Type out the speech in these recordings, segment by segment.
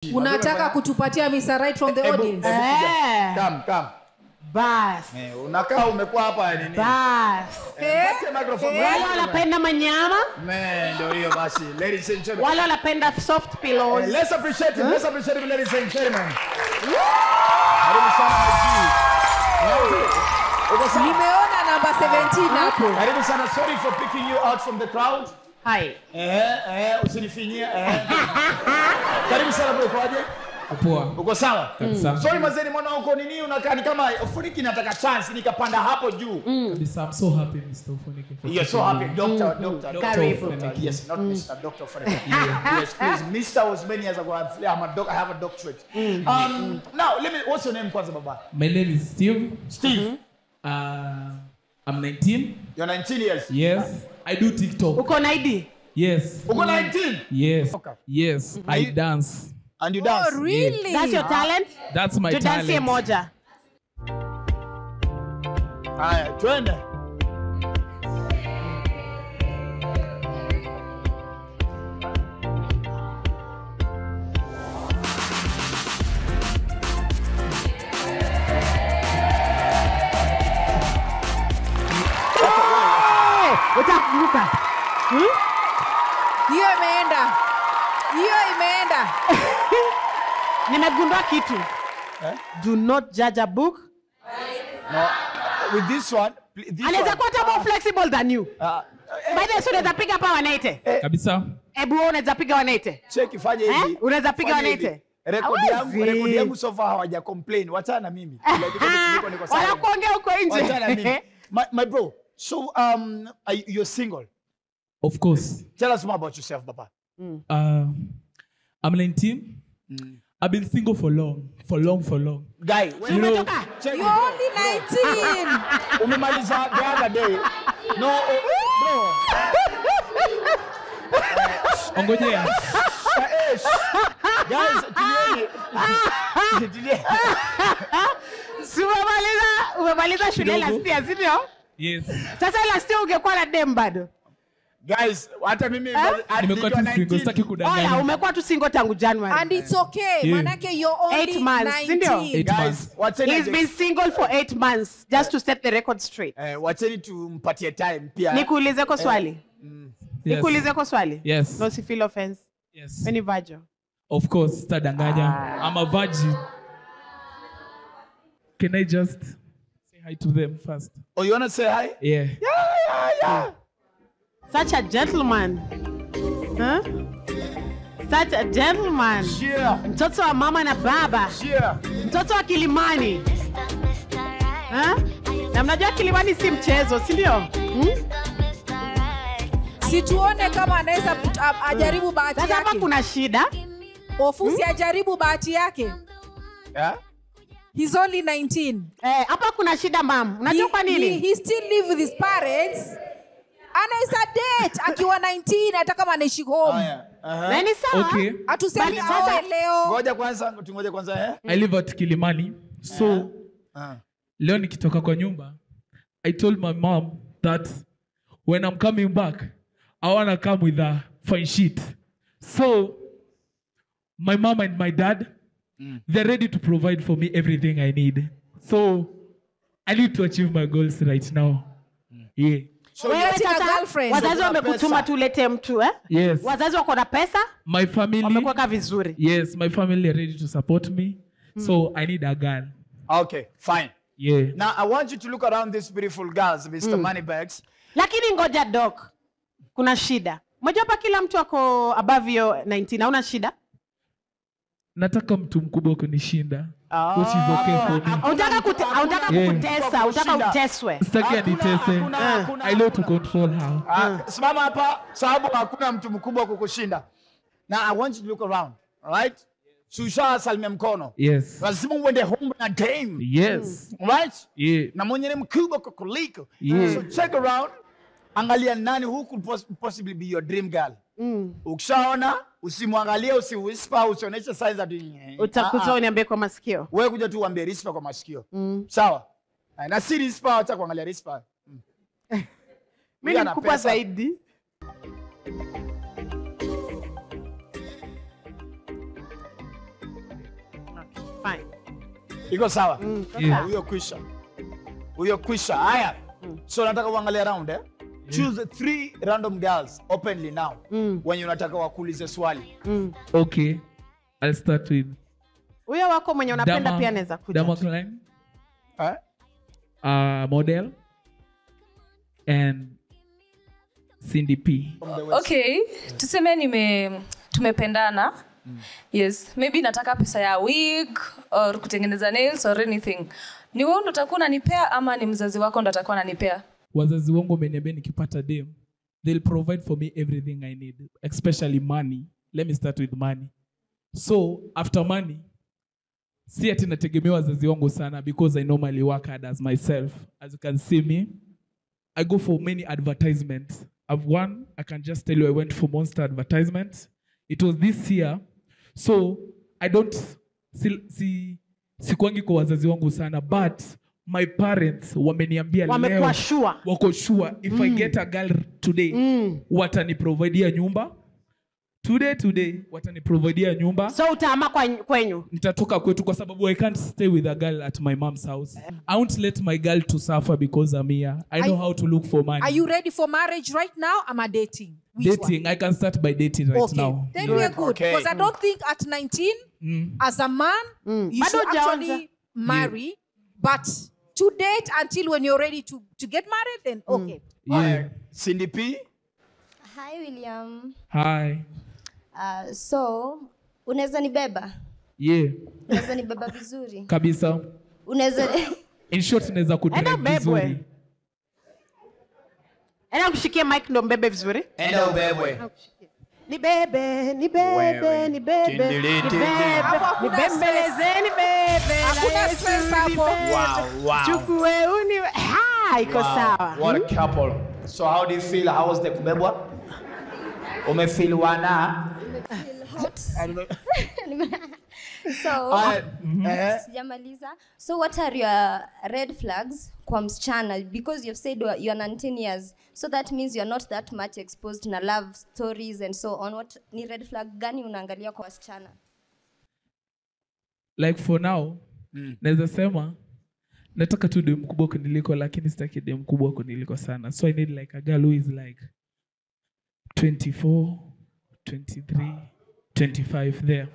Unataka kutupatia Mr. Right from the audience? Come. Bas. Unakaa umekuwa hapa nini? Bas. Pate microphone. Wale wanapenda manyama? Ndio hiyo basi. Ladies and gentlemen. Wale wanapenda soft pillows. Let's appreciate him. Let's appreciate him, ladies and gentlemen. Karibu sana Nimeona number 17 hapo. Karibu sana. Sorry for picking you out from the crowd. Hi. Usinifinyie. Karibu sana bro, kwaje? Poa. Uko sawa? Sorry Mm. mazeni, mbona uko nini unakaa ni kama Ufuniki nataka chance nikapanda hapo juu. Kabisa, I'm so happy Mr. Ufuniki. You're so happy, Doctor. Karibu. Yes, not Mr. Dr. Ufuniki. Yes, please. Mr. was many years ago. I have a doctorate. Now, what's your name kwanza baba? My name is Steve. Steve. I'm 19. You're 19 years? Yes. I do TikTok. Uko na ID? Yes. Uko 19? Yes. Okay. Yes. I dance. And you dance? Oh, really? That's your talent? That's my talent. Tudansie moja. Haya, twende. Utakuruka. Hiyo imeenda. Nimegundua kitu. Do not judge a book. No, with this one, Anaweza kuwa more flexible than you. By the way, unaweza piga hapa 180. Kabisa. Hebu unaweza piga 180. Check ifanye hivi. Unaweza piga 180. Rekodi yangu so far hawaja complain. Wachana na mimi. Wala kuongea huko nje. Wachana na mimi. My bro, so you're single? Of course. Tell us more about yourself, Baba. I'm 19. I've been single for long. Guy, Umetoka? You're only 19. Umemaliza the other day. No, bro. Ongojea. Guys, Umemaliza shule last year, si ndio? Yes. Sasa last year ungekuwa na dem bado. Guys, hata mimi Nimekuwa tu single, sitaki kudanganya. Oya, umekuwa tu single tangu January. And it's okay. Yeah. Manake you're only 8 months, 19. 8 months. guys, wacheni He's been single for 8 months just to set the record straight. wacheni tumpatie time pia. Nikuulize kwa swali. Yes. Nikuulize kwa swali. Yes. No, si feel offense. Yes. Any virgin? Of course, sitadanganya. I'm a virgin. Can I just say hi to them first? Oh, you want to say hi? Yeah. Yeah. Such a gentleman. Huh? Such a gentleman. Sure. Mtoto wa mama na baba. Sure. Mtoto wa Kilimani. Huh? Na mnajua Kilimani si mchezo, si ndio? Situone kama anaweza ajaribu bahati Sasa hapa yake. kuna shida. Ofusi ajaribu bahati yake. Yeah? He's only 19. Hapa kuna shida mam. Unajua kwa nini? He still live with his parents. Anaweza date akiwa 19 hata kama anaishi home. Na ni sawa. Okay. Atuseme awe leo. Ngoja kwanza, I live at Kilimani. So, leo nikitoka kwa nyumba, I told my mom that when I'm coming back, I want to come with a fine sheet. So, my mom and my dad, they're ready to provide for me everything I need. So, I need to achieve my goals right now. Yeah. So Wewe sasa girlfriend. wazazi wamekutuma tulete mtu Yes. Wazazi wako na pesa? My family. Wamekuweka vizuri. Yes, my family are ready to support me. So, I need a girl. Okay, fine. Yeah. Now I want you to look around these beautiful girls, Mr. Moneybags. Lakini ngoja doc. Kuna shida. Unajua hapa kila mtu ako above your 19. Hauna shida? Nataka mtu mkubwa kunishinda. Which is okay for me. Unataka kukutesa, unataka uteswe. Sitaki anitese. I know to control her. Simama hapa sababu hakuna mtu mkubwa kukushinda. Now I want you to look around, all right? Shusha salimia mkono. Yes. Lazima uende home na dame. Yes. All right? Yeah. Na mwenye ni mkubwa kukuliko. Yeah. So check around. Angalia nani who could possibly be your dream girl. Ukishaona usimwangalie, usiwhisper, usionyeshe signs that Utakuja uniambie kwa masikio. wewe kuja tu uambie whisper kwa masikio. Sawa? Na si whisper, acha kuangalia whisper. Mimi ni mkubwa zaidi. fine. Iko sawa? Yeah. Huyo kwisha. Haya. So nataka uangalie around Choose 3 random girls openly now. When unataka wakuulize swali. Okay. I'll start with Huyo wako mwenye unapenda pia anaweza kuja. Dama Klein. Model. And Cindy P. Okay, tuseme tumependana. Yes, maybe nataka pesa ya wig or kutengeneza nails or anything. Ni wewe ndo utakuwa unanipea ama ni mzazi wako ndo atakuwa ananipea? Wazazi wangu wameniambia nikipata dem, they'll provide for me everything I need, especially money. Let me start with money. So, after money, si ati nategemea wazazi wangu sana because I normally work hard as myself. As you can see me, I go for many advertisements. I can just tell you I went for Monster advertisement. It was this year. So, I don't sikuangi kwa wazazi wangu sana, but my parents wameniambia leo wako sure if I get a girl today wataniprovidea nyumba. Today wataniprovidea nyumba. So utaama kwenyu? Nitatoka kwetu kwa sababu I can't stay with a girl at my mom's house. I won't let my girl to suffer because I'm here. I know how to look for money. Are you ready for marriage right now? Am I dating? Dating. I can start by dating right now. Then we are good. Because I don't think at 19, as a man, you should actually marry. But to date until when you're ready to get married, then okay. Yeah. Cindy P. Hi, William. Hi. So, unaweza nibeba? Yeah. Unaweza nibeba vizuri? Kabisa. Unaweza In short, naweza kudrive vizuri. Enda kushikia mic ndo mbebe vizuri. Enda ubebwe. Nibebe. Nibembelezeni bebe. Hakuna stress hapo. Wow. Chukue iko sawa. What a couple. So how do you feel? How was the kubebwa? Umefeel wana? So, sijamaliza. So what are your red flags kwa msichana? Because you've said you're 19 years. So that means you're not that much exposed to love stories and so on. What ni red flag gani unaangalia kwa wasichana? Like for now, naweza sema nataka tu dem mkubwa kuniliko lakini sitaki dem mkubwa kuniliko sana. So I need like a girl who is like 24, 23, 25 there.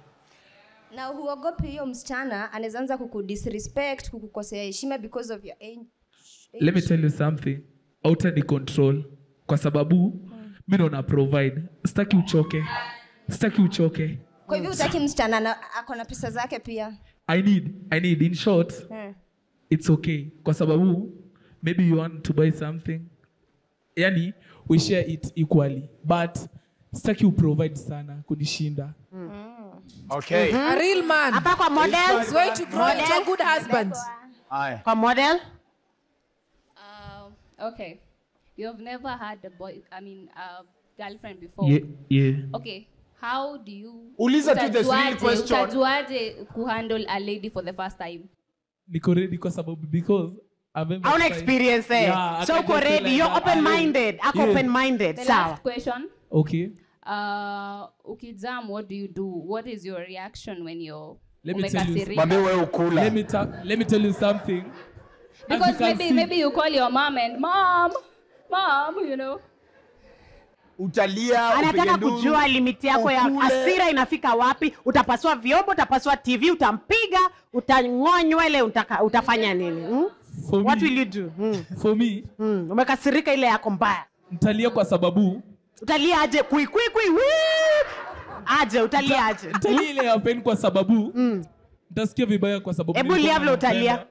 Na huogopi hiyo msichana anaweza anza kukudisrespect, kukukosea heshima because of your age? Let me tell you something. Hautani control kwa sababu mimi ndo na provide. Sitaki uchoke. Kwa hivyo utaki msichana ako na pesa zake pia? I need in short. It's okay kwa sababu maybe you want to buy something. Yani we share it equally. But sitaki provide sana kunishinda. Okay. A real man. Hapa kwa model is going to grow into a good husband. Aye. Kwa model? Okay. You've never had a girlfriend before. Yeah. Okay. How do you Uliza to the real question. utajuaje kuhandle a lady for the first time? Niko ready kwa sababu because Hauna experience Yeah, so uko ready, like you're open-minded. Ako open-minded. The Sawa. last question. Okay. Ukijam, what do you do? What is your reaction when you're Let me tell you. umekasirika? Mwambie wewe ukula. Let me tell you something. Because maybe you call your mom and mom, you know. Utalia, Anataka kujua limiti yako ya hasira inafika wapi, utapasua vyombo, utapasua TV, utampiga, utang'onywa ile utafanya nini? What will you do? For me, umekasirika ile yako mbaya. Nitalia kwa sababu utalia aje kui. Aje utalia aje. Nitalia ile ya pain kwa sababu nitasikia vibaya kwa sababu Hebu lia vile utalia.